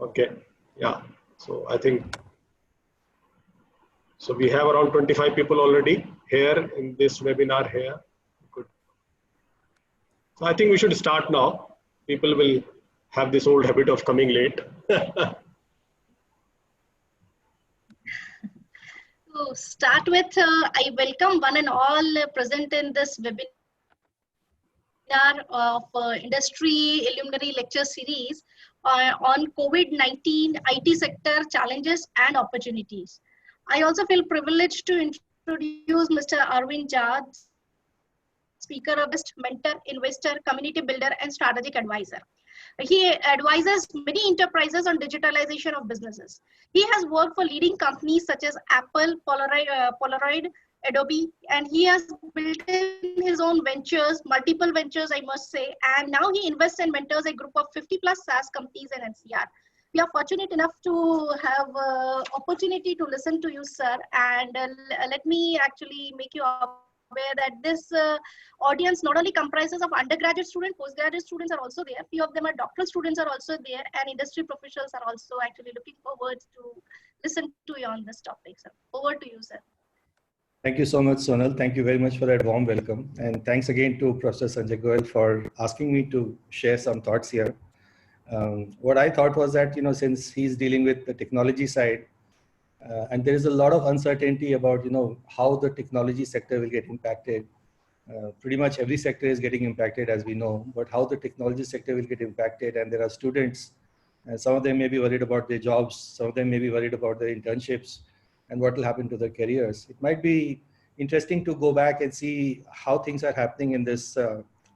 Okay. Yeah. So I think, so we have around 25 people already here in this webinar here. Good. So I think we should start now. People will have this old habit of coming late. To start with, I welcome one and all present in this webinar of industry preliminary lecture series on COVID-19 IT sector challenges and opportunities. I also feel privileged to introduce Mr. Arvind Jha, speaker of this mentor, investor, community builder, and strategic advisor. He advises many enterprises on digitalization of businesses. He has worked for leading companies such as Apple, Polaroid, Adobe, and he has built in his own ventures, multiple ventures, I must say, and now he invests and mentors a group of 50 plus SaaS companies in NCR. We are fortunate enough to have opportunity to listen to you, sir, and let me actually make you aware that this audience not only comprises of undergraduate students, postgraduate students are also there. Few of them are doctoral students are also there, and industry professionals are also actually looking forward to listen to you on this topic, sir. Over to you, sir. Thank you so much, Sonal. Thank you very much for that warm welcome. And thanks again to Professor Sanjay Goel for asking me to share some thoughts here. What I thought was that, since he's dealing with the technology side, and there is a lot of uncertainty about, how the technology sector will get impacted. Pretty much every sector is getting impacted, as we know, but how the technology sector will get impacted, and there are students, and some of them may be worried about their jobs, some of them may be worried about their internships, and what will happen to their careers. It might be interesting to go back and see how things are happening in this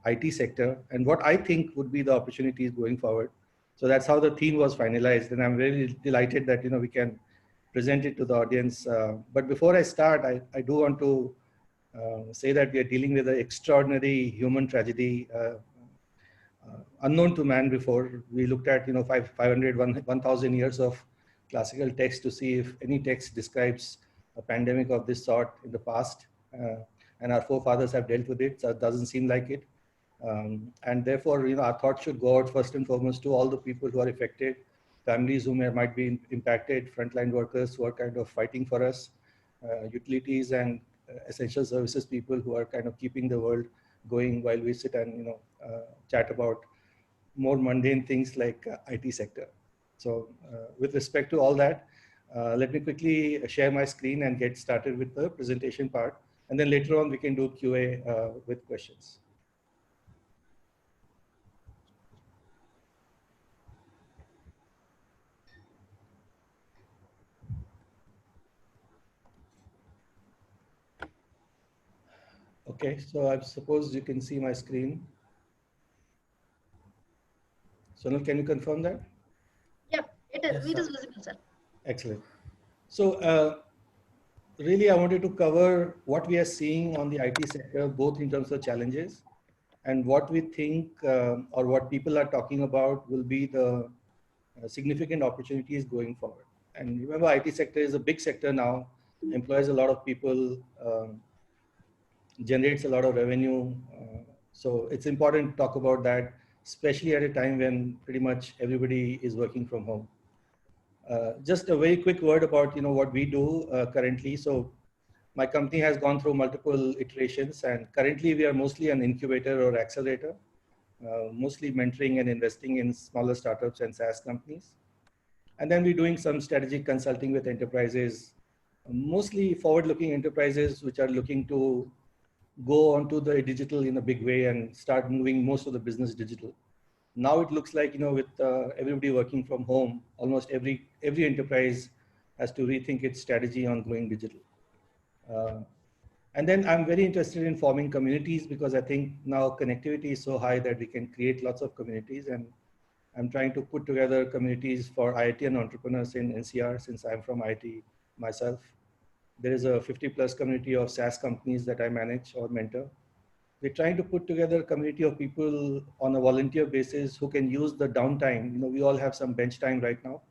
IT sector, and what I think would be the opportunities going forward. So that's how the theme was finalized, and I'm really delighted that we can present it to the audience. But before I start, I do want to say that we are dealing with an extraordinary human tragedy unknown to man before. We looked at 500, 1,000 years of classical text to see if any text describes a pandemic of this sort in the past, and our forefathers have dealt with it, so it doesn't seem like it. And therefore, our thoughts should go out first and foremost to all the people who are affected, families who might be impacted, frontline workers who are kind of fighting for us, utilities and essential services people who are kind of keeping the world going while we sit and chat about more mundane things like IT sector. So with respect to all that, let me quickly share my screen and get started with the presentation part, and then later on we can do QA with questions. Okay, so I suppose you can see my screen. Sonal, can you confirm that? Yep, it is. It is visible, sir. Excellent. So really, I wanted to cover what we are seeing on the IT sector, both in terms of challenges and what we think or what people are talking about will be the significant opportunities going forward. And remember, IT sector is a big sector now, employs a lot of people, generates a lot of revenue. So it's important to talk about that, especially at a time when pretty much everybody is working from home. Just a very quick word about what we do currently. So my company has gone through multiple iterations, and currently we are mostly an incubator or accelerator, mostly mentoring and investing in smaller startups and SaaS companies. And then we're doing some strategic consulting with enterprises, mostly forward-looking enterprises which are looking to go onto the digital in a big way and start moving most of the business digital. Now it looks like, with everybody working from home, almost every enterprise has to rethink its strategy on going digital. And then I'm very interested in forming communities, because I think now connectivity is so high that we can create lots of communities. And I'm trying to put together communities for IIT and entrepreneurs in NCR, since I'm from IIT myself. There is a 50+ community of SaaS companies that I manage or mentor. We're trying to put together a community of people on a volunteer basis who can use the downtime. We all have some bench time right now,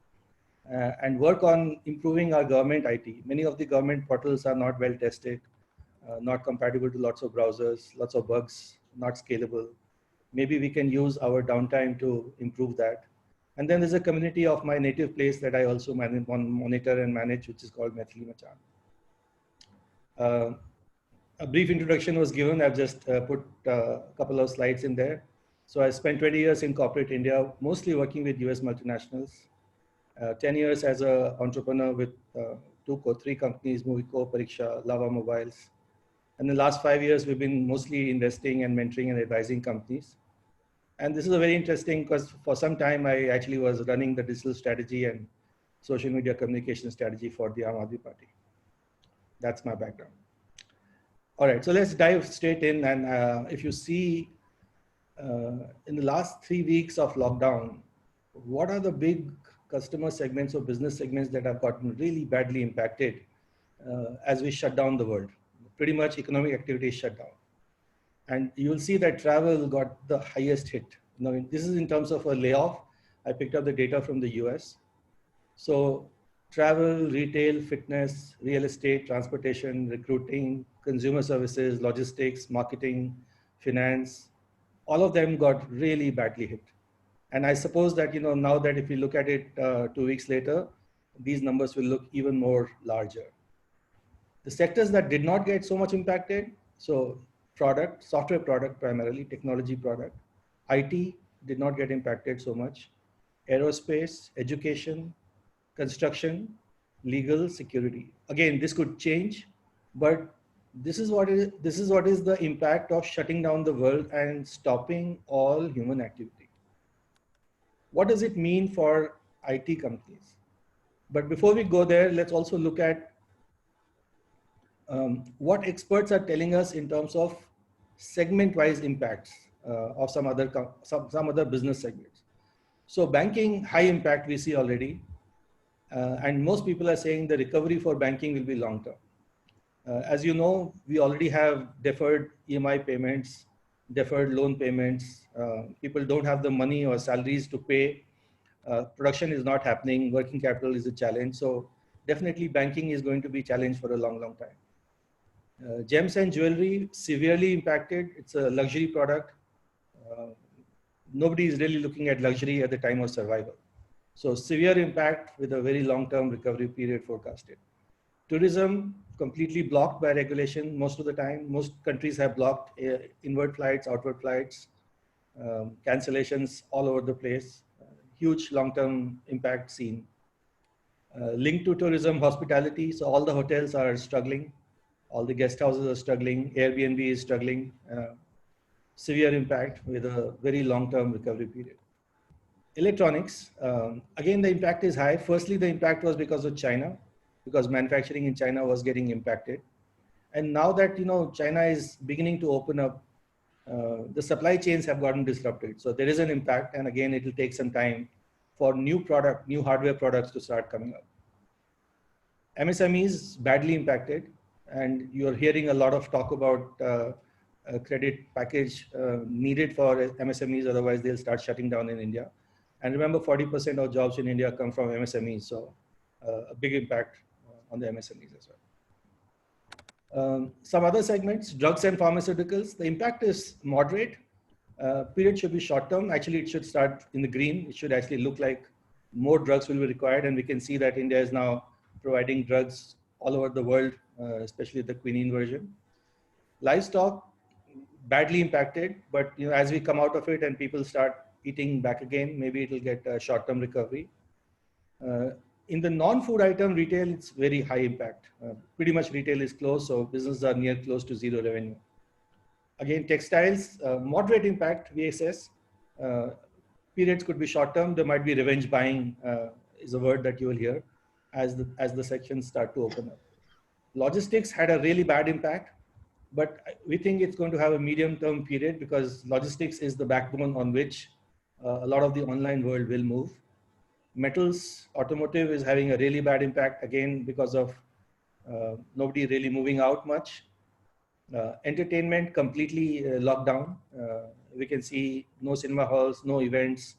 and work on improving our government IT. Many of the government portals are not well tested, not compatible to lots of browsers, lots of bugs, not scalable. Maybe we can use our downtime to improve that. And then there's a community of my native place that I also monitor and manage, which is called Maithili Machan. A brief introduction was given. I've just put a couple of slides in there. So I spent 20 years in corporate India, mostly working with US multinationals. 10 years as an entrepreneur with 2 or 3 companies, Moviko, Pariksha, Lava Mobiles. And the last 5 years, we've been mostly investing and mentoring and advising companies. And this is a very interesting, because for some time, I actually was running the digital strategy and social media communication strategy for the Aam Aadmi Party. That's my background. All right, so let's dive straight in. And if you see in the last 3 weeks of lockdown, what are the big customer segments or business segments that have gotten really badly impacted as we shut down the world? Pretty much economic activity is shut down. And you'll see that travel got the highest hit. Now, this is in terms of a layoff. I picked up the data from the US. So travel, retail, fitness, real estate, transportation, recruiting, consumer services, logistics, marketing, finance, all of them got really badly hit. And I suppose that, now that if we look at it 2 weeks later, these numbers will look even more larger. The sectors that did not get so much impacted, so product, software product primarily, technology product, IT did not get impacted so much, aerospace, education, construction, legal, security. Again, this could change, but this is what is the impact of shutting down the world and stopping all human activity. What does it mean for IT companies? But before we go there, let's also look at what experts are telling us in terms of segment-wise impacts of some other business segments. So banking, high impact we see already. And most people are saying the recovery for banking will be long-term. As you know, we already have deferred EMI payments, deferred loan payments. People don't have the money or salaries to pay. Production is not happening. Working capital is a challenge. So definitely banking is going to be challenged for a long, long time. Gems and jewelry, severely impacted. It's a luxury product. Nobody is really looking at luxury at the time of survival. So severe impact with a very long-term recovery period forecasted. Tourism, completely blocked by regulation most of the time. Most countries have blocked inward flights, outward flights, cancellations all over the place. Huge long-term impact seen. Linked to tourism, hospitality. So all the hotels are struggling. All the guest houses are struggling. Airbnb is struggling. Severe impact with a very long-term recovery period. Electronics, again, the impact is high. Firstly, the impact was because of China, because manufacturing in China was getting impacted. And now that, China is beginning to open up, the supply chains have gotten disrupted. So there is an impact. And again, it will take some time for new hardware products to start coming up. MSMEs badly impacted. And you're hearing a lot of talk about a credit package needed for MSMEs, otherwise they'll start shutting down in India. And remember, 40% of jobs in India come from MSMEs, so a big impact on the MSMEs as well. Some other segments, drugs and pharmaceuticals, the impact is moderate. Period should be short term. Actually, it should start in the green. It should actually look like more drugs will be required. And we can see that India is now providing drugs all over the world, especially the quinine version. Livestock, badly impacted, but as we come out of it and people start eating back again, maybe it will get a short-term recovery. In the non-food item retail, it's very high impact. Pretty much retail is closed, so businesses are near close to zero revenue. Again, textiles, moderate impact, we assess. Periods could be short-term. There might be revenge buying is a word that you will hear as the sections start to open up. Logistics had a really bad impact, but we think it's going to have a medium-term period because logistics is the backbone on which a lot of the online world will move. Metals, automotive is having a really bad impact, again, because of nobody really moving out much. Entertainment completely locked down. We can see no cinema halls, no events,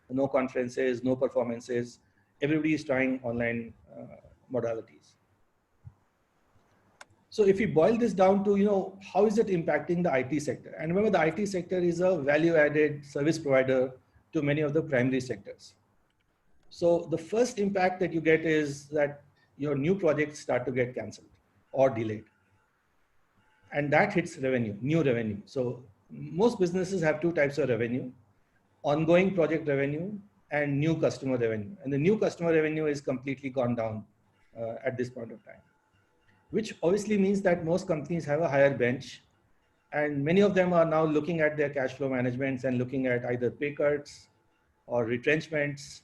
no conferences, no performances. Everybody is trying online modalities. So if we boil this down to, how is it impacting the IT sector? And remember, the IT sector is a value-added service provider to many of the primary sectors. So the first impact that you get is that your new projects start to get canceled or delayed. And that hits revenue, new revenue. So most businesses have two types of revenue: ongoing project revenue and new customer revenue. And the new customer revenue is completely gone down at this point of time, which obviously means that most companies have a higher bench, and many of them are now looking at their cash flow managements and looking at either pay cuts or retrenchments.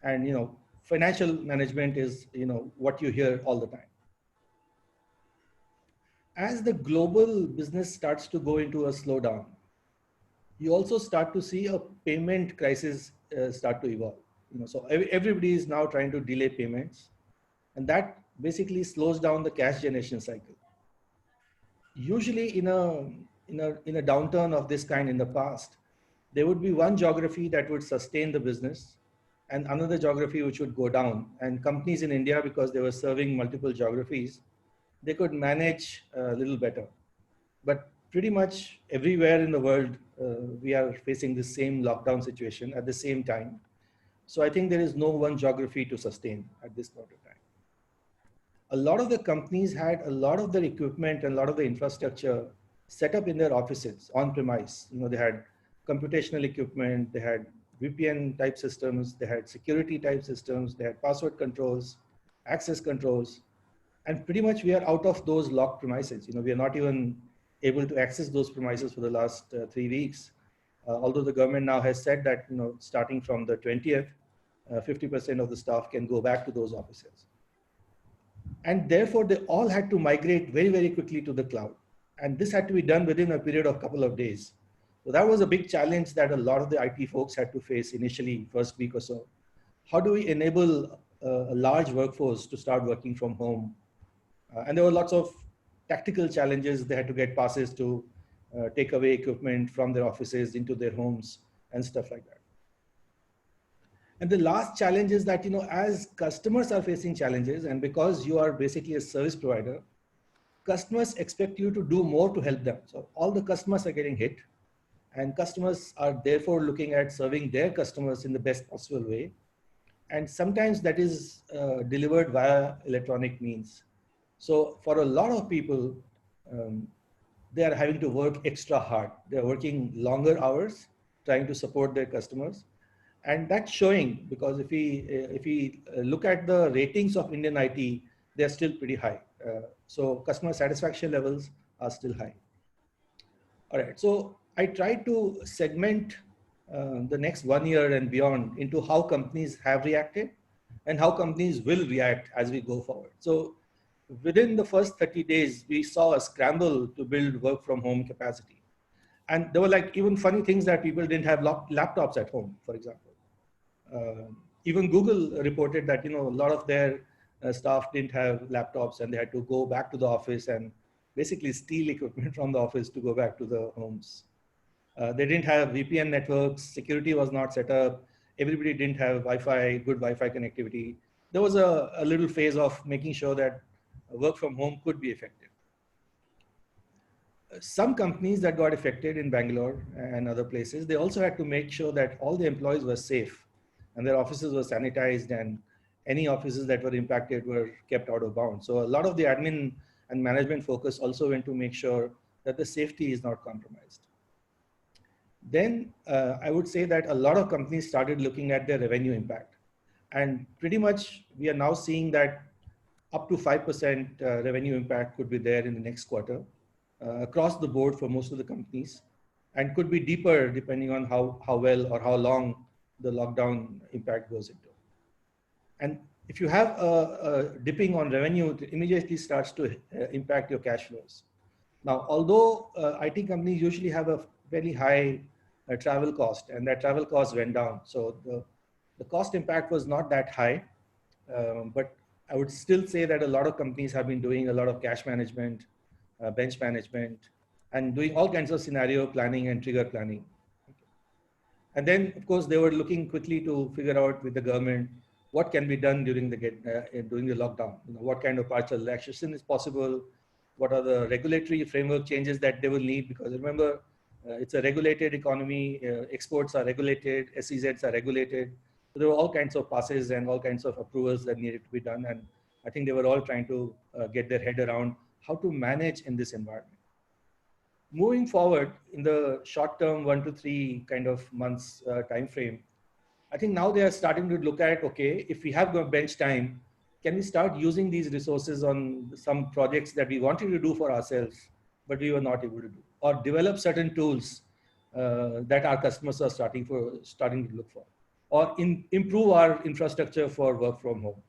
And financial management is what you hear all the time. As the global business starts to go into a slowdown, you also start to see a payment crisis start to evolve. So everybody is now trying to delay payments, and that basically slows down the cash generation cycle. Usually, in a downturn of this kind in the past, there would be one geography that would sustain the business, and another geography which would go down. And companies in India, because they were serving multiple geographies, they could manage a little better. But pretty much everywhere in the world, we are facing the same lockdown situation at the same time. So I think there is no one geography to sustain at this point of time. A lot of the companies had a lot of their equipment and a lot of the infrastructure set up in their offices on premise. They had computational equipment, they had VPN type systems, they had security type systems, they had password controls, access controls. And pretty much we are out of those locked premises. We are not even able to access those premises for the last 3 weeks. Although the government now has said that, starting from the 20th, 50% of the staff can go back to those offices. And therefore they all had to migrate very, very quickly to the cloud. And this had to be done within a period of a couple of days. So that was a big challenge that a lot of the IT folks had to face initially, first week or so. How do we enable a large workforce to start working from home? And there were lots of tactical challenges. They had to get passes to take away equipment from their offices into their homes and stuff like that. And the last challenge is that, as customers are facing challenges, and because you are basically a service provider, customers expect you to do more to help them. So all the customers are getting hit, and customers are therefore looking at serving their customers in the best possible way. And sometimes that is delivered via electronic means. So for a lot of people, they are having to work extra hard. They're working longer hours, trying to support their customers. And that's showing, because if we look at the ratings of Indian IT, they're still pretty high. So customer satisfaction levels are still high. All right, so I tried to segment the next 1 year and beyond into how companies have reacted and how companies will react as we go forward. So within the first 30 days, we saw a scramble to build work from home capacity. And there were even funny things that people didn't have laptops at home, for example. Even Google reported that, a lot of their staff didn't have laptops and they had to go back to the office and basically steal equipment from the office to go back to the homes. They didn't have VPN networks, security was not set up, everybody didn't have Wi-Fi, good Wi-Fi connectivity. There was a little phase of making sure that work from home could be effective. Some companies that got affected in Bangalore and other places, they also had to make sure that all the employees were safe and their offices were sanitized, and any offices that were impacted were kept out of bounds. So a lot of the admin and management focus also went to make sure that the safety is not compromised. Then I would say that a lot of companies started looking at their revenue impact. And pretty much we are now seeing that up to 5% revenue impact could be there in the next quarter across the board for most of the companies, and could be deeper depending on how well or how long the lockdown impact goes into. And if you have a dipping on revenue, it immediately starts to impact your cash flows. Now, although IT companies usually have a very high travel cost, and that travel cost went down, so the cost impact was not that high, but I would still say that a lot of companies have been doing a lot of cash management, bench management, and doing all kinds of scenario planning and trigger planning. And then, of course, they were looking quickly to figure out with the government what can be done during the lockdown. What kind of partial relaxation is possible? What are the regulatory framework changes that they will need? Because remember, it's a regulated economy. Exports are regulated. SEZs are regulated. So there were all kinds of passes and all kinds of approvals that needed to be done. And I think they were all trying to get their head around how to manage in this environment. Moving forward in the short term, 1 to 3 kind of months time frame, I think now they are starting to look at, okay, if we have bench time, can we start using these resources on some projects that we wanted to do for ourselves, but we were not able to do, or develop certain tools that our customers are starting to look for, or improve our infrastructure for work from home.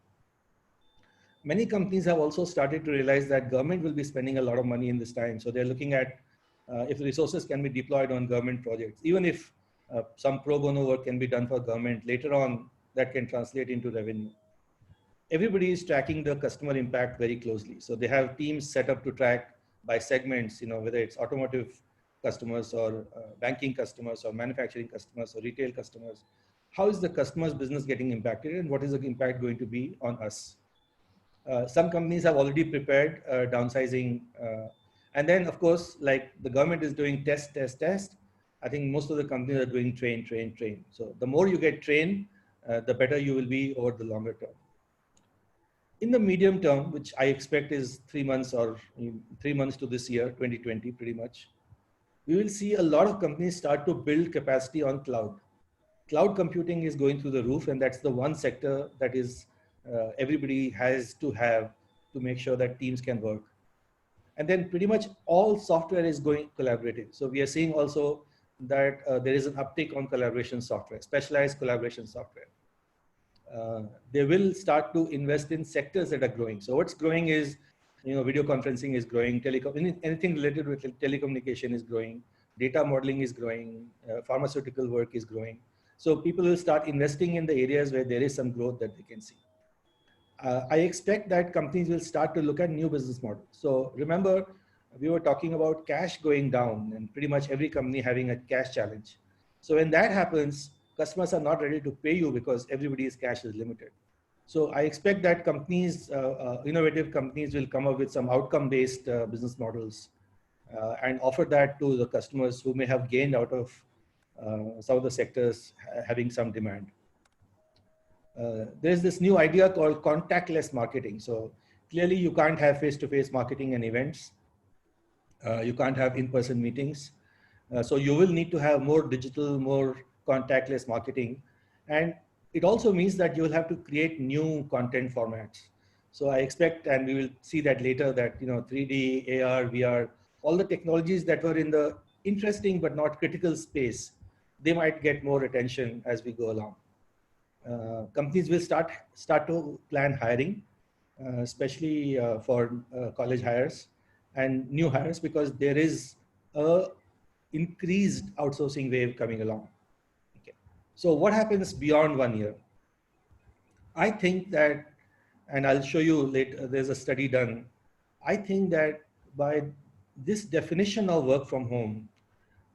Many companies have also started to realize that government will be spending a lot of money in this time. So they're looking at if resources can be deployed on government projects, even if some pro bono work can be done for government, later on that can translate into revenue. Everybody is tracking the customer impact very closely. So they have teams set up to track by segments, whether it's automotive customers or banking customers or manufacturing customers or retail customers. How is the customer's business getting impacted, and what is the impact going to be on us? Some companies have already prepared downsizing. And then, of course, like the government is doing test. I think most of the companies are doing train. So the more you get trained, the better you will be over the longer term. In the medium term, which I expect is 3 months or 3 months to this year, 2020, pretty much, we will see a lot of companies start to build capacity on cloud. Cloud computing is going through the roof, and that's the one sector that is everybody has to have to make sure that teams can work. And then pretty much all software is going collaborative. So we are seeing also that there is an uptick on collaboration software, specialized collaboration software. They will start to invest in sectors that are growing. So what's growing is, video conferencing is growing, anything related with telecommunication is growing, data modeling is growing, pharmaceutical work is growing. So people will start investing in the areas where there is some growth that they can see. I expect that companies will start to look at new business models. So remember, we were talking about cash going down and pretty much every company having a cash challenge. So when that happens, customers are not ready to pay you because everybody's cash is limited. So I expect that companies, innovative companies will come up with some outcome-based business models and offer that to the customers who may have gained out of some of the sectors having some demand. There's this new idea called contactless marketing. So clearly you can't have face-to-face marketing and events. You can't have in-person meetings. So you will need to have more digital, more contactless marketing. And it also means that you will have to create new content formats. So I expect, and we will see that later, that 3D, AR, VR, all the technologies that were in the interesting but not critical space, they might get more attention as we go along. Companies will start to plan hiring, especially for college hires and new hires, because there is a increased outsourcing wave coming along. Okay. So what happens beyond 1 year? I think that, and I'll show you later, there's a study done. I think that by this definition of work from home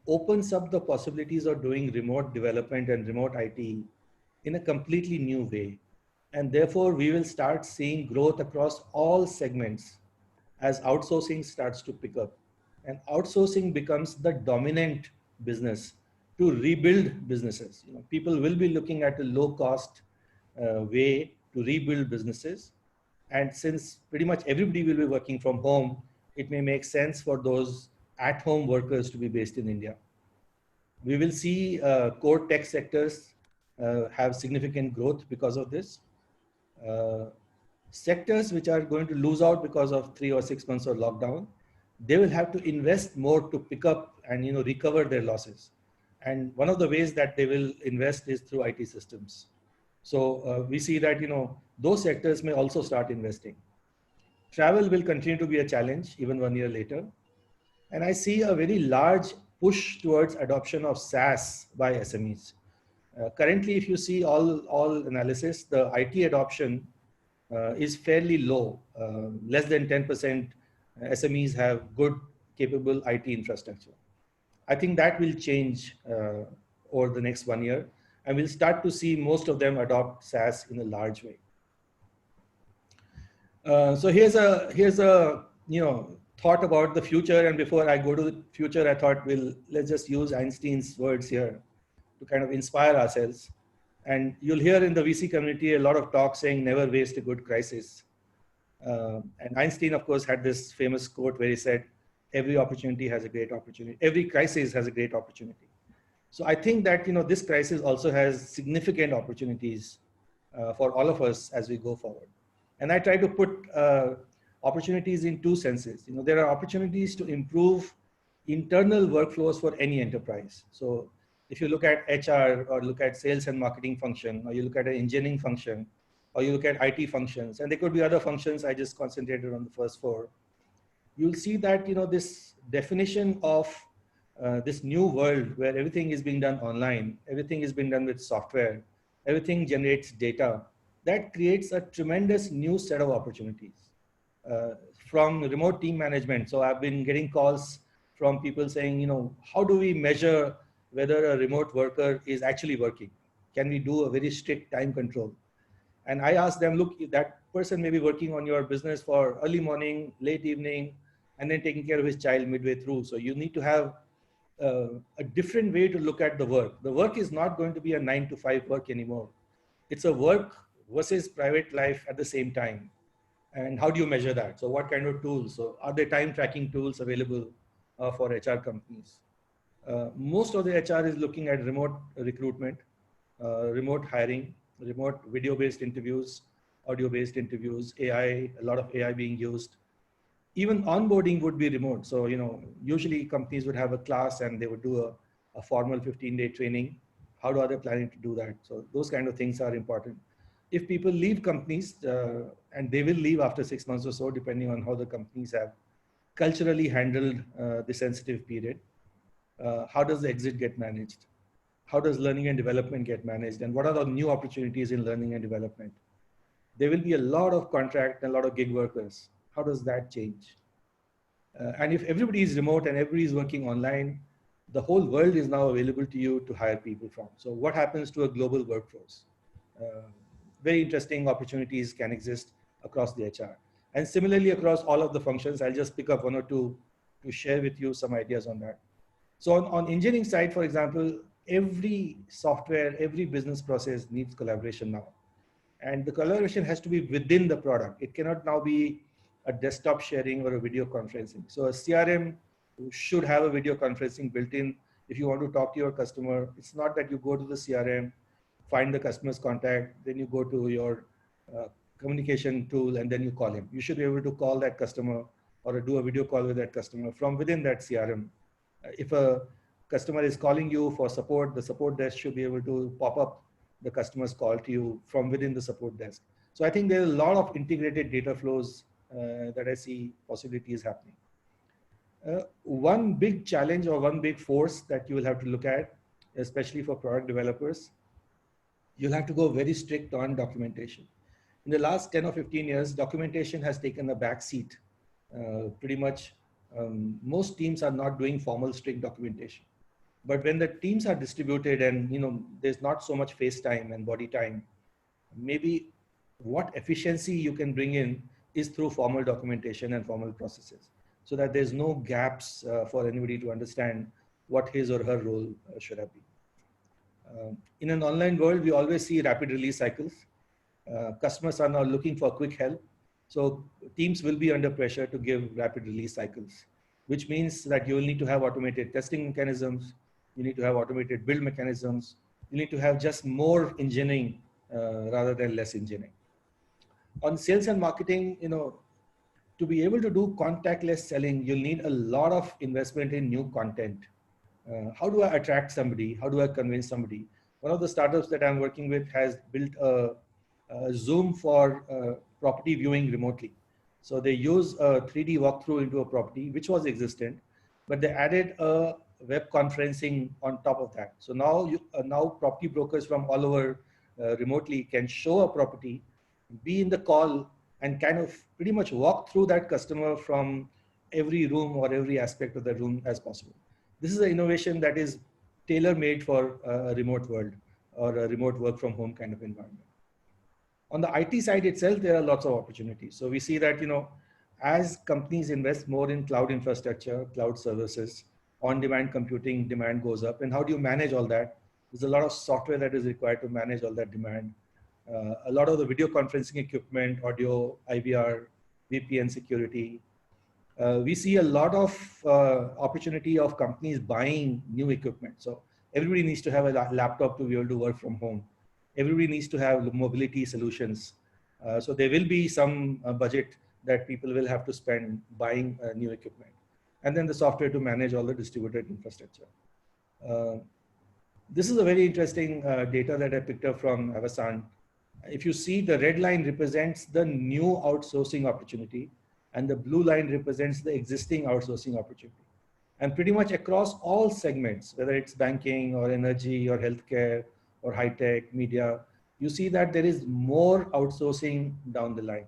opens up the possibilities of doing remote development and remote IT in a completely new way. And therefore, we will start seeing growth across all segments as outsourcing starts to pick up. And outsourcing becomes the dominant business to rebuild businesses. People will be looking at a low-cost way to rebuild businesses. And since pretty much everybody will be working from home, it may make sense for those at-home workers to be based in India. We will see core tech sectors have significant growth because of this. Sectors which are going to lose out because of 3 or 6 months of lockdown, they will have to invest more to pick up and recover their losses. And one of the ways that they will invest is through IT systems. So we see that those sectors may also start investing. Travel will continue to be a challenge even 1 year later. And I see a very large push towards adoption of SaaS by SMEs. Currently, if you see all analysis, the IT adoption is fairly low. Less than 10% SMEs have good, capable IT infrastructure. I think that will change over the next 1 year, and we'll start to see most of them adopt SaaS in a large way. So here's a thought about the future. And before I go to the future, I thought let's just use Einstein's words here to kind of inspire ourselves. And you'll hear in the VC community a lot of talk saying never waste a good crisis. And Einstein, of course, had this famous quote where he said, every opportunity has a great opportunity. Every crisis has a great opportunity. So I think that, this crisis also has significant opportunities for all of us as we go forward. And I try to put opportunities in two senses. There are opportunities to improve internal workflows for any enterprise. So if you look at HR or look at sales and marketing function, or you look at an engineering function, or you look at IT functions, and there could be other functions, I just concentrated on the first four, you'll see that, this definition of this new world where everything is being done online, everything is being done with software, everything generates data, that creates a tremendous new set of opportunities. From remote team management, so I've been getting calls from people saying, how do we measure whether a remote worker is actually working? Can we do a very strict time control? And I asked them, look, that person may be working on your business for early morning, late evening, and then taking care of his child midway through. So you need to have a different way to look at the work. The work is not going to be a 9-to-5 work anymore. It's a work versus private life at the same time. And how do you measure that? So what kind of tools? So are there time tracking tools available for HR companies? Most of the HR is looking at remote recruitment, remote hiring, remote video-based interviews, audio-based interviews, AI, a lot of AI being used. Even onboarding would be remote. So, usually companies would have a class and they would do a formal 15-day training. How are they planning to do that? So those kind of things are important. If people leave companies, and they will leave after 6 months or so, depending on how the companies have culturally handled the sensitive period, how does the exit get managed? How does learning and development get managed? And what are the new opportunities in learning and development? There will be a lot of contract and a lot of gig workers. How does that change? And if everybody is remote and everybody is working online, the whole world is now available to you to hire people from. So what happens to a global workforce? Very interesting opportunities can exist across the HR. And similarly across all of the functions, I'll just pick up one or two to share with you some ideas on that. So on engineering side, for example, every software, every business process needs collaboration now. And the collaboration has to be within the product. It cannot now be a desktop sharing or a video conferencing. So a CRM should have a video conferencing built in. If you want to talk to your customer, it's not that you go to the CRM, find the customer's contact, then you go to your communication tool and then you call him. You should be able to call that customer or do a video call with that customer from within that CRM. If a customer is calling you for support, the support desk should be able to pop up the customer's call to you from within the support desk. So I think there's a lot of integrated data flows that I see possibilities happening. One big challenge or one big force that you will have to look at, especially for product developers, you'll have to go very strict on documentation. In the last 10 or 15 years, documentation has taken a back seat. Pretty much most teams are not doing formal strict documentation. But when the teams are distributed and there's not so much face time and body time, maybe what efficiency you can bring in is through formal documentation and formal processes, so that there's no gaps for anybody to understand what his or her role should have been. In an online world, we always see rapid release cycles. Customers are now looking for quick help. So teams will be under pressure to give rapid release cycles, which means that you will need to have automated testing mechanisms. You need to have automated build mechanisms. You need to have just more engineering rather than less engineering. On sales and marketing, to be able to do contactless selling, you'll need a lot of investment in new content. How do I attract somebody? How do I convince somebody? One of the startups that I'm working with has built a Zoom for property viewing remotely. So they use a 3D walkthrough into a property, which was existent, but they added a web conferencing on top of that. So now, now property brokers from all over remotely can show a property, be in the call, and kind of pretty much walk through that customer from every room or every aspect of the room as possible. This is an innovation that is tailor-made for a remote world or a remote work from home kind of environment. On the IT side itself, there are lots of opportunities. So we see that, as companies invest more in cloud infrastructure, cloud services, on-demand computing demand goes up. And how do you manage all that? There's a lot of software that is required to manage all that demand. A lot of the video conferencing equipment, audio, IVR, VPN security. We see a lot of opportunity of companies buying new equipment. So everybody needs to have a laptop to be able to work from home. Everybody needs to have mobility solutions. So there will be some budget that people will have to spend buying new equipment. And then the software to manage all the distributed infrastructure. This is a very interesting data that I picked up from Avasant. If you see, the red line represents the new outsourcing opportunity, and the blue line represents the existing outsourcing opportunity. And pretty much across all segments, whether it's banking or energy or healthcare or high tech, media, you see that there is more outsourcing down the line,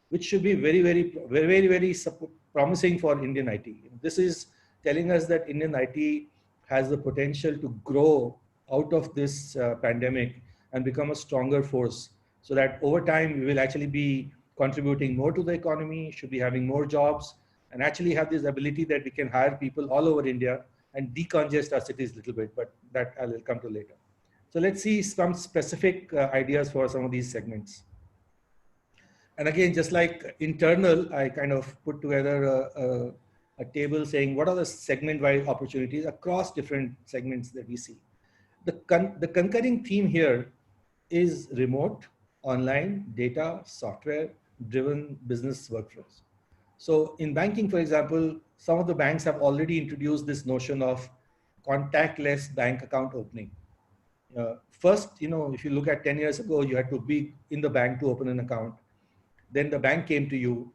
which should be very promising for Indian IT. This is telling us that Indian IT has the potential to grow out of this pandemic and become a stronger force, so that over time we will actually be contributing more to the economy, should be having more jobs, and actually have this ability that we can hire people all over India and decongest our cities a little bit, but that I will come to later. So let's see some specific ideas for some of these segments. And again, just like internal, I kind of put together a table saying what are the segment-wide opportunities across different segments that we see. The concurring theme here is remote, online, data, software-driven business workflows. So in banking, for example, some of the banks have already introduced this notion of contactless bank account opening. First, if you look at 10 years ago, you had to be in the bank to open an account. Then the bank came to you.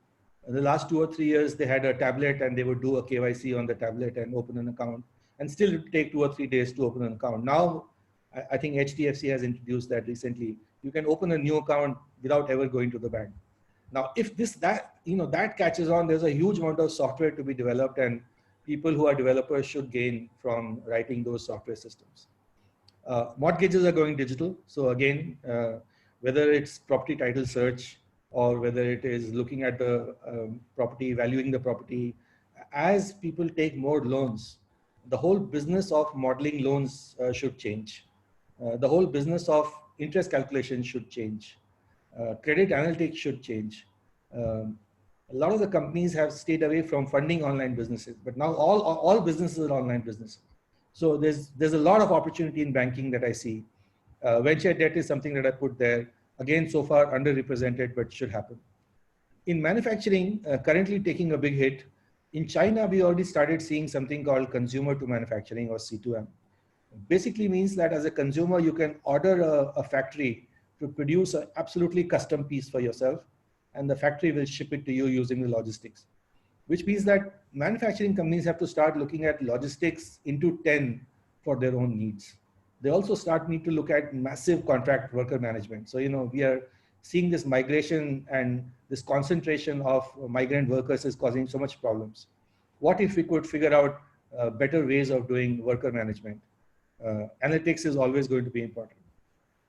In the last 2 or 3 years, they had a tablet and they would do a KYC on the tablet and open an account. And still it would take 2 or 3 days to open an account. Now, I think HDFC has introduced that recently. You can open a new account without ever going to the bank. Now, if that catches on, there's a huge amount of software to be developed, and people who are developers should gain from writing those software systems. Mortgages are going digital. So again, whether it's property title search or whether it is looking at the property, valuing the property, as people take more loans, the whole business of modeling loans should change. The whole business of interest calculation should change. Credit analytics should change. A lot of the companies have stayed away from funding online businesses, but now all businesses are online businesses. So there's a lot of opportunity in banking that I see. Venture debt is something that I put there. Again, so far underrepresented, but should happen. In manufacturing, currently taking a big hit. In China, we already started seeing something called consumer to manufacturing, or C2M. Basically means that as a consumer, you can order a factory to produce an absolutely custom piece for yourself, and the factory will ship it to you using the logistics. Which means that manufacturing companies have to start looking at logistics into 10 for their own needs. They also need to look at massive contract worker management. So, we are seeing this migration and this concentration of migrant workers is causing so much problems. What if we could figure out better ways of doing worker management? Analytics is always going to be important.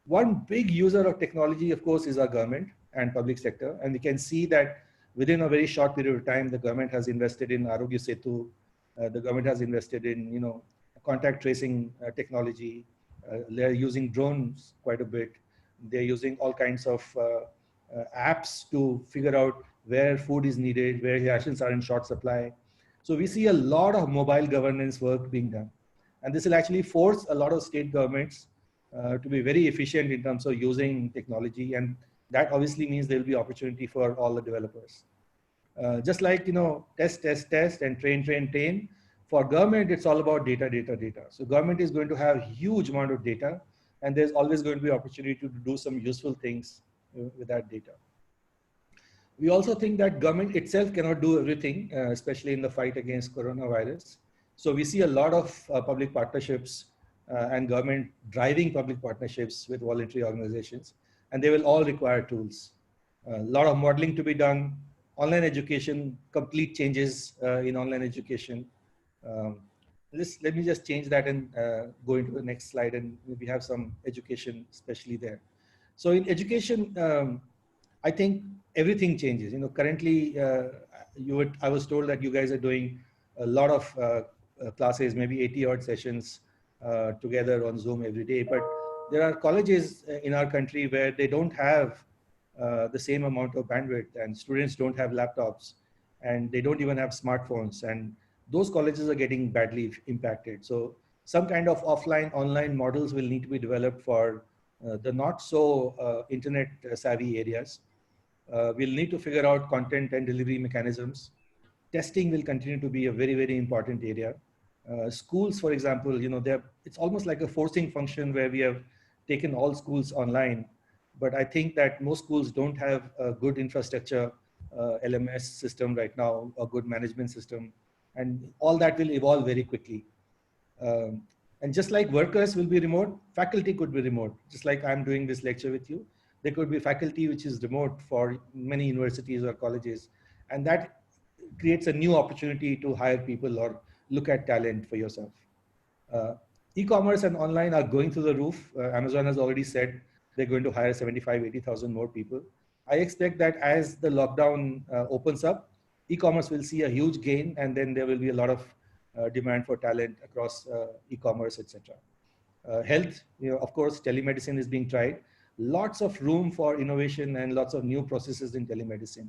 One big user of technology, of course, is our government and public sector. And we can see that within a very short period of time, the government has invested in Arogya Setu. The government has invested in, contact tracing technology. They're using drones quite a bit. They're using all kinds of apps to figure out where food is needed, where rations are in short supply. So we see a lot of mobile governance work being done. And this will actually force a lot of state governments to be very efficient in terms of using technology. And that obviously means there'll be opportunity for all the developers. Just like, test, and train. For government, it's all about data. So government is going to have a huge amount of data, and there's always going to be opportunity to do some useful things with that data. We also think that government itself cannot do everything, especially in the fight against coronavirus. So we see a lot of public partnerships and government driving public partnerships with voluntary organizations, and they will all require tools. A lot of modeling to be done. Online education, complete changes in online education. Let me just change that and go into the next slide, and maybe have some education, especially there. So in education, I think everything changes. Currently, I was told that you guys are doing a lot of classes, maybe 80 odd sessions together on Zoom every day. But there are colleges in our country where they don't have the same amount of bandwidth, and students don't have laptops, and they don't even have smartphones, and those colleges are getting badly impacted. So some kind of offline online models will need to be developed for the not so internet savvy areas. We'll need to figure out content and delivery mechanisms. Testing will continue to be a very, very important area. Schools, for example, it's almost like a forcing function where we have taken all schools online. But I think that most schools don't have a good infrastructure, LMS system right now, a good management system, and all that will evolve very quickly. And just like workers will be remote, faculty could be remote. Just like I'm doing this lecture with you, there could be faculty which is remote for many universities or colleges. And that creates a new opportunity to hire people or look at talent for yourself. E-commerce and online are going through the roof. Amazon has already said they're going to hire 75, 80,000 more people. I expect that as the lockdown opens up, e-commerce will see a huge gain, and then there will be a lot of demand for talent across e-commerce, etc. Health, of course, telemedicine is being tried. Lots of room for innovation and lots of new processes in telemedicine,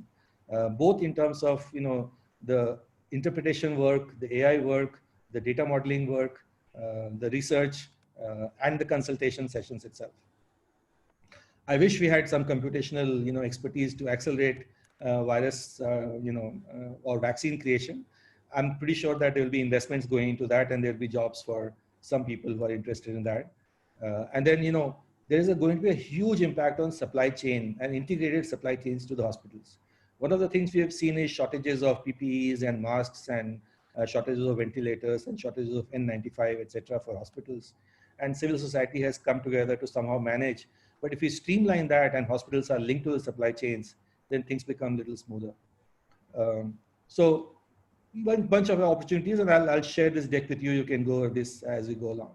both in terms of the interpretation work, the AI work, the data modeling work, the research, and the consultation sessions itself. I wish we had some computational expertise to accelerate virus or vaccine creation. I'm pretty sure that there will be investments going into that, and there'll be jobs for some people who are interested in that. And then there is going to be a huge impact on supply chain and integrated supply chains to the hospitals. One of the things we have seen is shortages of PPEs and masks, and shortages of ventilators and shortages of N95, etc. for hospitals. And civil society has come together to somehow manage. But if we streamline that and hospitals are linked to the supply chains, then things become a little smoother. So one bunch of opportunities, and I'll share this deck with you. You can go over this as we go along.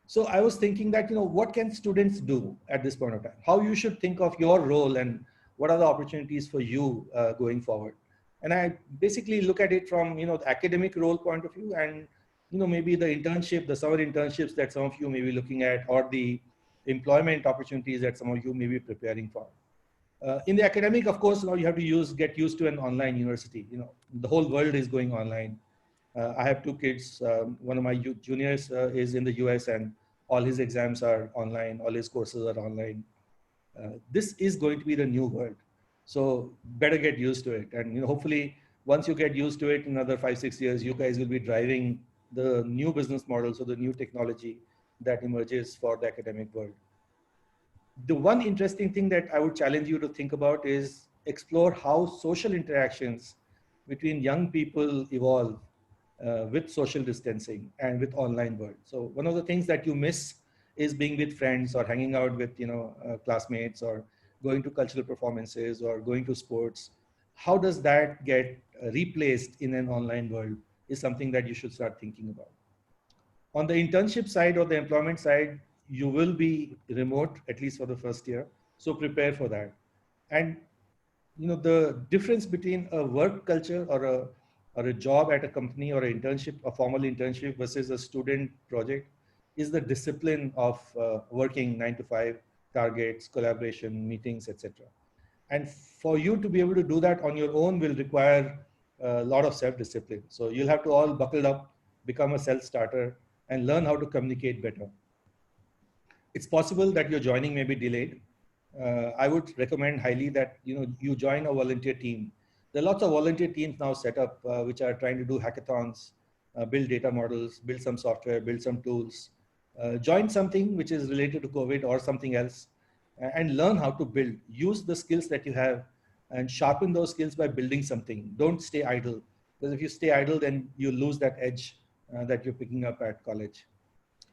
So I was thinking that, what can students do at this point of time? How you should think of your role, and what are the opportunities for you going forward? And I basically look at it from, the academic role point of view, and, maybe the internship, the summer internships that some of you may be looking at, or the employment opportunities that some of you may be preparing for. In the academic, of course, now you have to get used to an online university. The whole world is going online. I have two kids. One of my juniors is in the US, and all his exams are online. All his courses are online. This is going to be the new world. So better get used to it. And hopefully, once you get used to it, in another 5-6 years, you guys will be driving the new business models or the new technology that emerges for the academic world. The one interesting thing that I would challenge you to think about is explore how social interactions between young people evolve with social distancing and with online world. So one of the things that you miss is being with friends or hanging out with classmates, or going to cultural performances or going to sports. How does that get replaced in an online world is something that you should start thinking about. On the internship side or the employment side, you will be remote, at least for the first year. So prepare for that. And the difference between a work culture or a job at a company, or an internship, a formal internship, versus a student project is the discipline of working 9 to 5, targets, collaboration, meetings, etc. And for you to be able to do that on your own will require a lot of self-discipline. So you'll have to all buckle up, become a self-starter, and learn how to communicate better. It's possible that your joining may be delayed. I would recommend highly that you join a volunteer team. There are lots of volunteer teams now set up which are trying to do hackathons, build data models, build some software, build some tools. Join something which is related to COVID or something else, and learn how to build. Use the skills that you have and sharpen those skills by building something. Don't stay idle, because if you stay idle, then you lose that edge that you're picking up at college.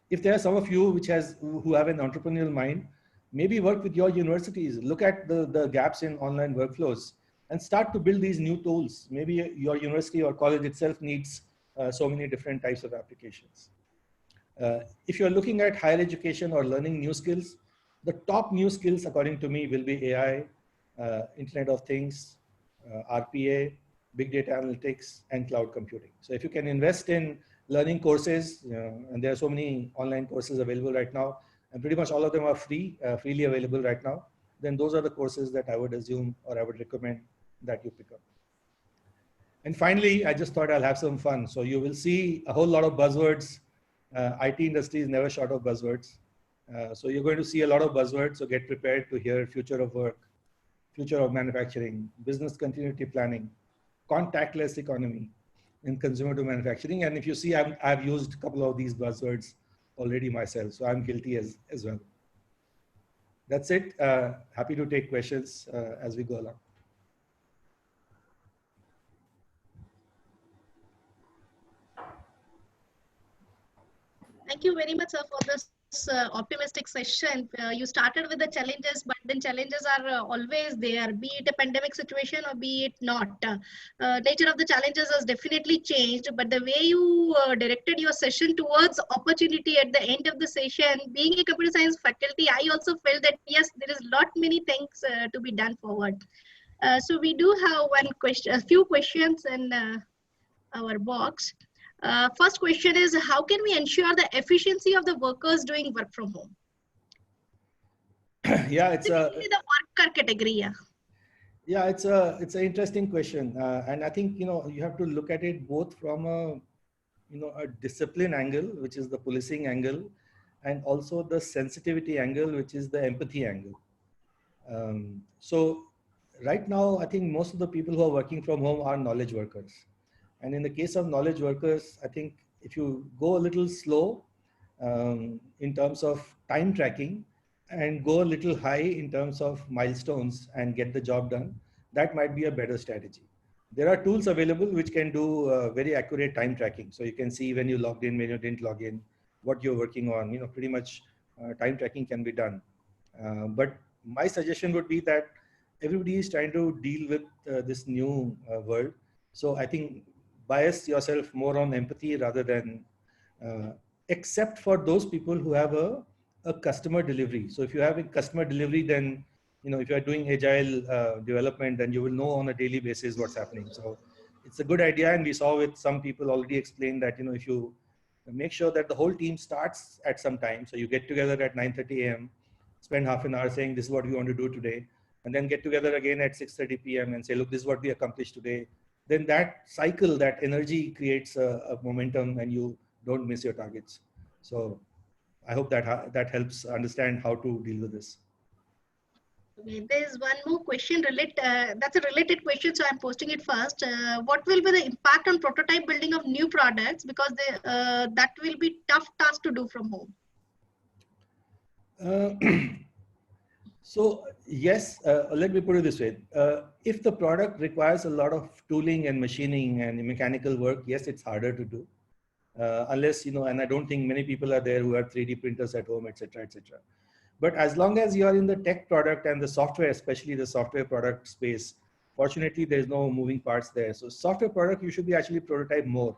If there are some of you who have an entrepreneurial mind, maybe work with your universities. Look at the gaps in online workflows and start to build these new tools. Maybe your university or college itself needs so many different types of applications. If you're looking at higher education or learning new skills, the top new skills, according to me, will be AI, Internet of Things, RPA, big data analytics, and cloud computing. So if you can invest in learning courses, and there are so many online courses available right now, and pretty much all of them are free, freely available right now, then those are the courses that I would assume or I would recommend that you pick up. And finally, I just thought I'll have some fun. So you will see a whole lot of buzzwords. IT industry is never short of buzzwords. So you're going to see a lot of buzzwords. So get prepared to hear future of work, future of manufacturing, business continuity planning, contactless economy in consumer to manufacturing. And if you see, I've used a couple of these buzzwords already myself. So I'm guilty as well. That's it. Happy to take questions as we go along. Thank you very much, sir, for this optimistic session. You started with the challenges, but then challenges are always there, be it a pandemic situation or be it not. Nature of the challenges has definitely changed, but the way you directed your session towards opportunity at the end of the session, being a computer science faculty, I also felt that yes, there is lot many things to be done forward. So we do have a few questions in our box. First question is, how can we ensure the efficiency of the workers doing work from home? Yeah, it's the worker category. Yeah, it's an interesting question, and I think you have to look at it both from a discipline angle, which is the policing angle, and also the sensitivity angle, which is the empathy angle. So right now, I think most of the people who are working from home are knowledge workers. And in the case of knowledge workers, I think if you go a little slow in terms of time tracking and go a little high in terms of milestones and get the job done, that might be a better strategy. There are tools available which can do very accurate time tracking. So you can see when you logged in, when you didn't log in, what you're working on, pretty much time tracking can be done. But my suggestion would be that everybody is trying to deal with this new world. So I think bias yourself more on empathy rather than, except for those people who have a customer delivery. So if you have a customer delivery, then, if you are doing agile development, then you will know on a daily basis what's happening. So it's a good idea. And we saw with some people already explained that, if you make sure that the whole team starts at some time. So you get together at 9:30 a.m., spend half an hour saying, this is what we want to do today. And then get together again at 6:30 p.m. and say, look, this is what we accomplished today. Then that cycle, that energy creates a momentum and you don't miss your targets. So I hope that helps understand how to deal with this. Okay, there's one more question that's a related question, so I'm posting it first. What will be the impact on prototype building of new products, because that will be tough task to do from home? So yes, let me put it this way. If the product requires a lot of tooling and machining and mechanical work, yes, it's harder to do. Unless, and I don't think many people are there who have 3D printers at home, etc., etc. But as long as you are in the tech product and the software, especially the software product space, fortunately, there's no moving parts there. So software product, you should be actually prototype more.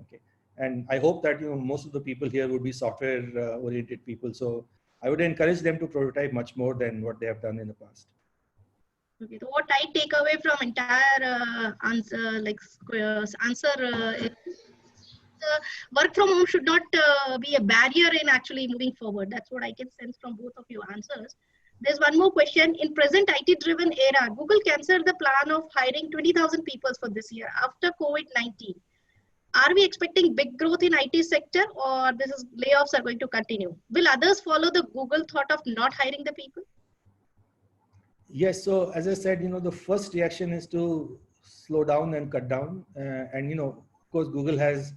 Okay. And I hope that, most of the people here would be software oriented people. So I would encourage them to prototype much more than what they have done in the past. Okay, so what I take away from entire answer is work from home should not be a barrier in actually moving forward. That's what I can sense from both of your answers. There's one more question. In present IT-driven era, Google canceled the plan of hiring 20,000 people for this year after COVID-19. Are we expecting big growth in IT sector, or layoffs are going to continue? Will others follow the Google thought of not hiring the people? Yes. So as I said, the first reaction is to slow down and cut down. And, of course, Google has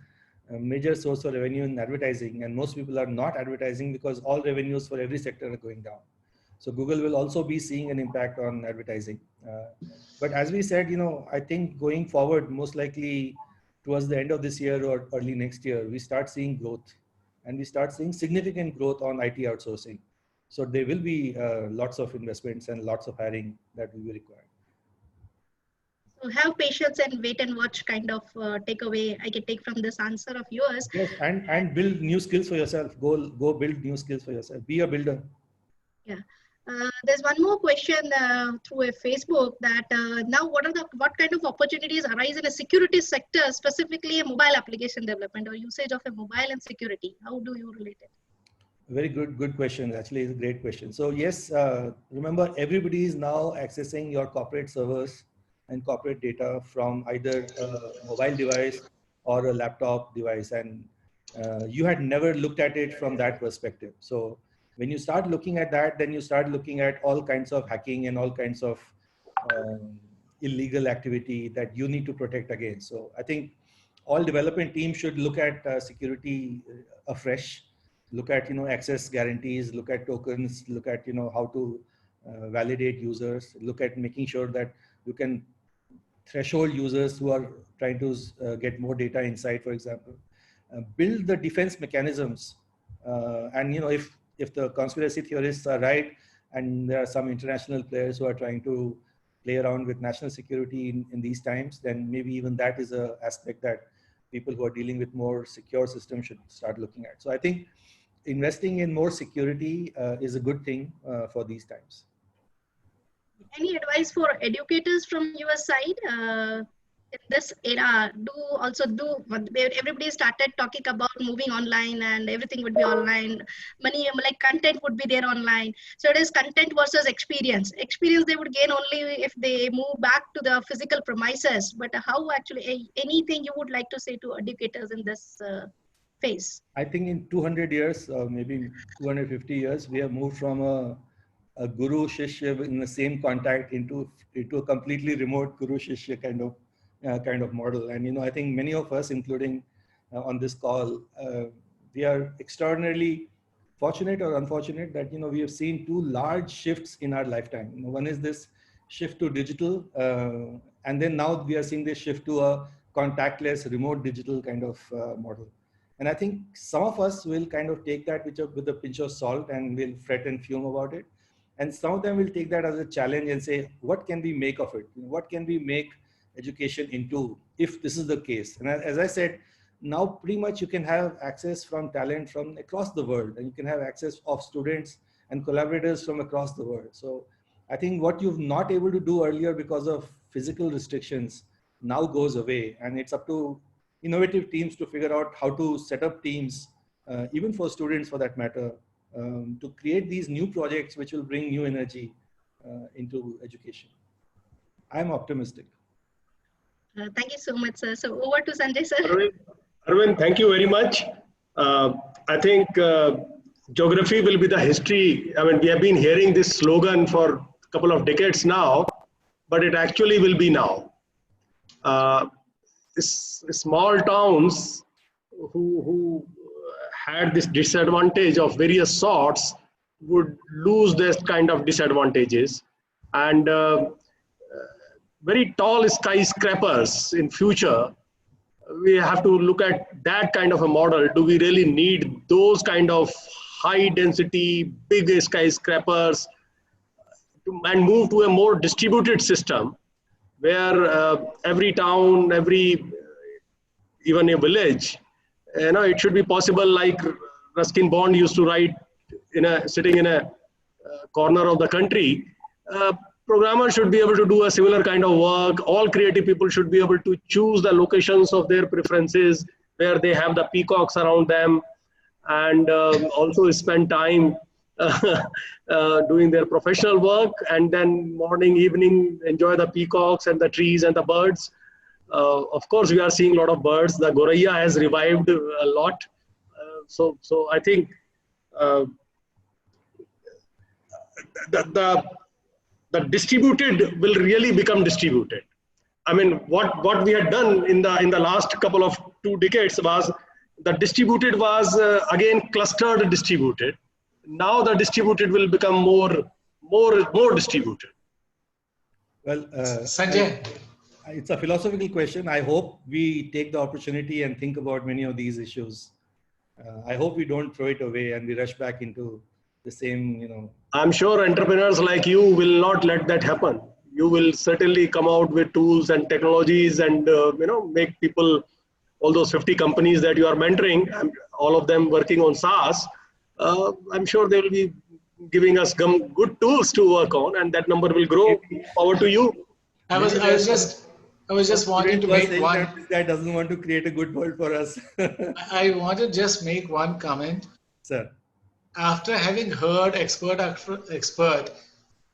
a major source of revenue in advertising, and most people are not advertising because all revenues for every sector are going down. So Google will also be seeing an impact on advertising. But as we said, I think going forward, most likely towards the end of this year or early next year, we start seeing growth, and we start seeing significant growth on IT outsourcing. So there will be lots of investments and lots of hiring that will be required. So have patience and wait and watch kind of takeaway I can take from this answer of yours. Yes, and build new skills for yourself. Go build new skills for yourself. Be a builder. Yeah. There's one more question through a Facebook that now what kind of opportunities arise in a security sector, specifically a mobile application development or usage of a mobile and security? How do you relate it? Very good question. Actually, it's a great question. So yes, remember everybody is now accessing your corporate servers and corporate data from either a mobile device or a laptop device, and you had never looked at it from that perspective. So when you start looking at that, then you start looking at all kinds of hacking and all kinds of illegal activity that you need to protect against. So I think all development teams should look at security afresh. Look at access guarantees, look at tokens, look at how to validate users, look at making sure that you can threshold users who are trying to get more data inside, for example. Build the defense mechanisms, and if the conspiracy theorists are right, and there are some international players who are trying to play around with national security in these times, then maybe even that is an aspect that people who are dealing with more secure systems should start looking at. So I think investing in more security is a good thing for these times. Any advice for educators from your side in this era? Everybody started talking about moving online and everything would be online. Money, like content would be there online. So it is content versus experience. Experience they would gain only if they move back to the physical premises. But how actually, anything you would like to say to educators in this phase? I think in 200 years, maybe 250 years, we have moved from a guru shishya in the same contact into a completely remote guru shishya kind of model. And I think many of us, including on this call, we are extraordinarily fortunate or unfortunate that we have seen two large shifts in our lifetime. One is this shift to digital, and then now we are seeing this shift to a contactless remote digital kind of model. And I think some of us will kind of take that with a pinch of salt and will fret and fume about it. And some of them will take that as a challenge and say, what can we make of it? What can we make education into if this is the case? And as I said, now pretty much you can have access from talent from across the world, and you can have access of students and collaborators from across the world. So I think what you've not able to do earlier because of physical restrictions now goes away. And it's up to innovative teams to figure out how to set up teams, even for students for that matter, to create these new projects which will bring new energy into education. I'm optimistic. Thank you so much, sir. So over to Sanjay, sir. Arvind, thank you very much. I think geography will be the history. I mean, we have been hearing this slogan for a couple of decades now, but it actually will be now. Small towns who had this disadvantage of various sorts would lose this kind of disadvantages, and very tall skyscrapers in future, we have to look at that kind of a model. Do we really need those kind of high density, big skyscrapers, and move to a more distributed system where every town, even a village, it should be possible, like Ruskin Bond used to write, sitting in a corner of the country. Programmers should be able to do a similar kind of work. All creative people should be able to choose the locations of their preferences where they have the peacocks around them, and also spend time doing their professional work, and then morning, evening, enjoy the peacocks and the trees and the birds. Of course, we are seeing a lot of birds. The goraya has revived a lot. So I think the distributed will really become distributed. I mean, what we had done in the last couple of 2 decades was the distributed was again clustered distributed. Now the distributed will become more distributed. Well, Sanjay, it's a philosophical question. I hope we take the opportunity and think about many of these issues. I hope we don't throw it away and we rush back into the same, I'm sure entrepreneurs like you will not let that happen. You will certainly come out with tools and technologies and, make people, all those 50 companies that you are mentoring, all of them working on SaaS, I'm sure they will be giving us some good tools to work on, and that number will grow. Power to you. I was just wanting to make one. That this guy doesn't want to create a good world for us. I want to just make one comment. Sir. After having heard expert after expert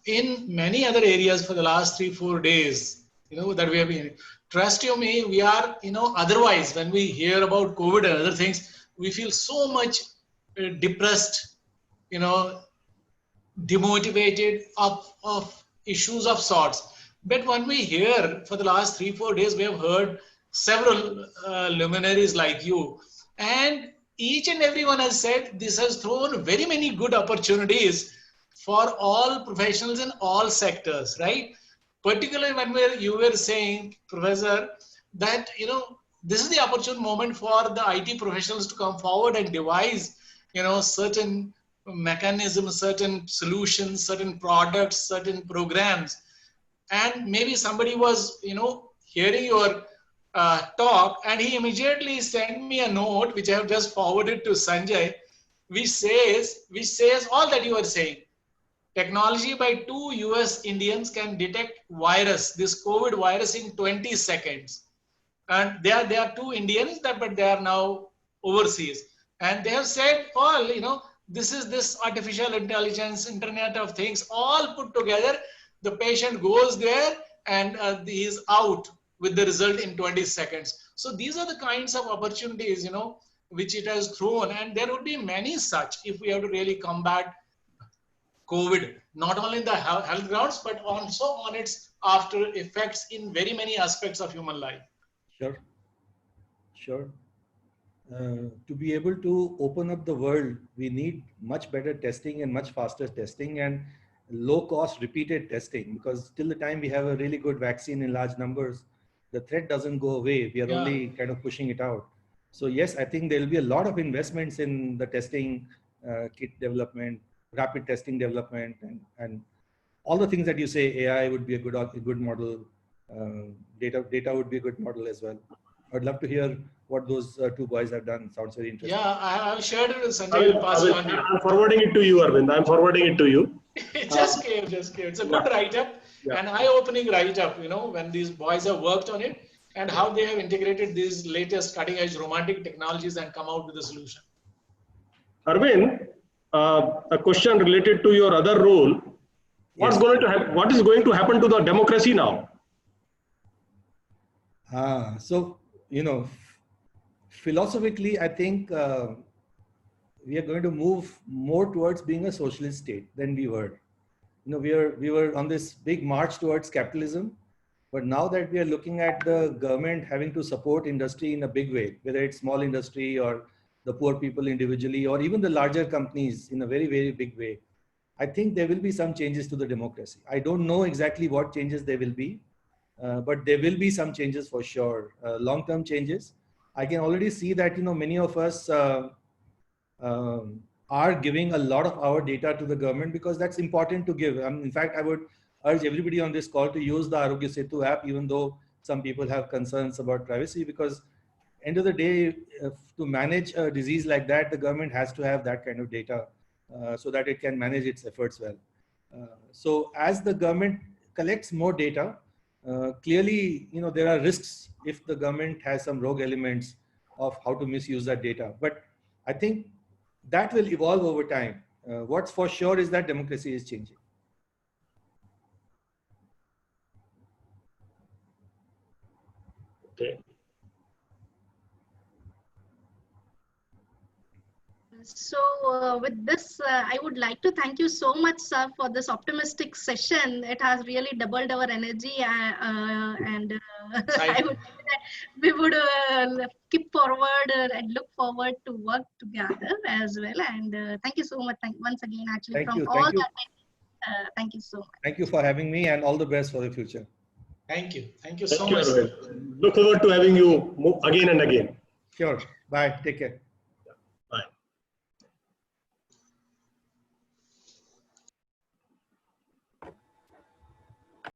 in many other areas for the last 3-4 days, that we have been, trust you me, we are, otherwise when we hear about COVID and other things, we feel so much depressed, demotivated of issues of sorts. But when we hear for the last 3-4 days, we have heard several luminaries like you, and each and everyone has said this has thrown very many good opportunities for all professionals in all sectors, right? Particularly when you were saying, Professor, that this is the opportune moment for the IT professionals to come forward and devise certain mechanisms, certain solutions, certain products, certain programs. And maybe somebody was hearing your talk, and he immediately sent me a note which I have just forwarded to Sanjay, which says all that you are saying. Technology by 2 US Indians can detect this COVID virus in 20 seconds. And they are 2 Indians, but they are now overseas. And they have said this artificial intelligence, Internet of Things, all put together. The patient goes there and he is out with the result in 20 seconds. So these are the kinds of opportunities, which it has thrown. And there would be many such if we have to really combat COVID, not only in the health grounds, but also on its after effects in very many aspects of human life. Sure. To be able to open up the world, we need much better testing and much faster testing and low cost repeated testing, because till the time we have a really good vaccine in large numbers, the threat doesn't go away. We are only kind of pushing it out. So yes, I think there will be a lot of investments in the testing, kit development, rapid testing development, and all the things that you say. AI would be a good model. Data would be a good model as well. I'd love to hear what those 2 boys have done. Sounds very interesting. Yeah, I've shared it with Sanjay. I'm forwarding it to you, Arvind. I'm forwarding it to you. It just came. It's a good write-up, an eye-opening write-up, when these boys have worked on it and how they have integrated these latest cutting-edge romantic technologies and come out with a solution. Arvind, a question related to your other role. What is going to happen to the democracy now? So, philosophically, I think we are going to move more towards being a socialist state than we were. We were on this big march towards capitalism, but now that we are looking at the government having to support industry in a big way, whether it's small industry or the poor people individually, or even the larger companies in a very, very big way, I think there will be some changes to the democracy. I don't know exactly what changes there will be, but there will be some changes for sure, long-term changes. I can already see that, many of us are giving a lot of our data to the government because that's important to give. In fact, I would urge everybody on this call to use the Arogya Setu app, even though some people have concerns about privacy, because end of the day, to manage a disease like that, the government has to have that kind of data so that it can manage its efforts well. So as the government collects more data, clearly, there are risks if the government has some rogue elements of how to misuse that data. But I think that will evolve over time. What's for sure is that democracy is changing. Okay. So with this, I would like to thank you so much, sir, for this optimistic session. It has really doubled our energy, and I would say that we would keep forward and look forward to work together as well. And thank you so much once again, actually, Thank you so much. Thank you for having me, and all the best for the future. Thank you so much. Look forward to having you again and again. Sure. Bye. Take care.